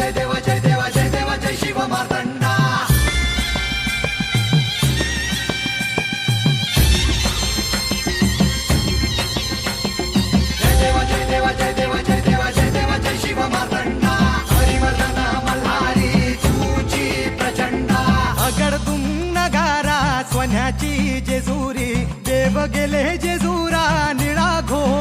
जय देव जय देव जय देव जय शिव मार्तंडा जय देव जय देव जय देव जय देव जय देव जय शिव मार्तंडा हरिवर्धन मल्हारी तुझी प्रचंडा अगडदुम नगारा सोन्याची जेजुरी देव गेले जेजुरा निळा घोर